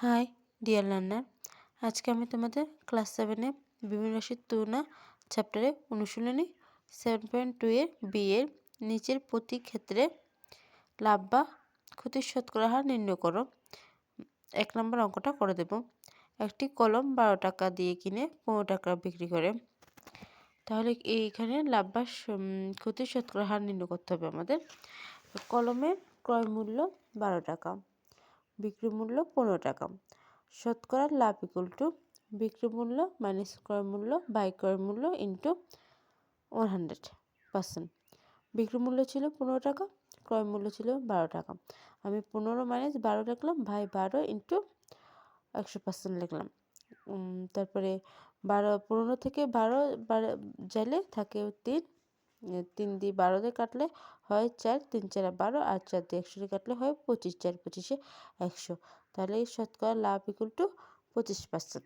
High deer learner, আজকে আমি তোমাদের ক্লাস 7-এ বিভিন্ন রাশির তুলনা চ্যাপ্টারে অনুশীলনী 7.2 এর বি এর নিচের প্রতি ক্ষেত্রে লাভ বা ক্ষতির শতকরা হার নির্ণয় করো। 1 নম্বর অঙ্কটা করে দেব। একটি কলম 12 টাকা দিয়ে কিনে 15 টাকা বিক্রি করে। তাহলে এইখানে লাভ বা ক্ষতির শতকরা হার নির্ণয় করতে হবে আমাদের। কলমের ক্রয় মূল্য 12 টাকা, বিক্রি মূল্য 15 টাকা। শতকরা লাভ ইকুয়াল টু বিক্রি মূল্য মাইনাস ক্রয় মূল্য বাই ক্রয় মূল্য ইন্টু 100%। বিক্রি মূল্য ছিল 15 টাকা, ক্রয় মূল্য ছিল 12 টাকা। আমি 15 মাইনাস 12 লিখলাম, বাই 12 ইন্টু 100% লিখলাম। তারপরে 15 থেকে 12 যাইলে থাকে 3, 3 দিয়ে 12 দিয়ে কাটলে হয় 4, 3 4 12, আর 4 দিয়ে 100 দিয়ে কাটলে হয় 25, 4 25 100। তাহলে এই শতকরা লাভ ইকুয়াল টু 25%।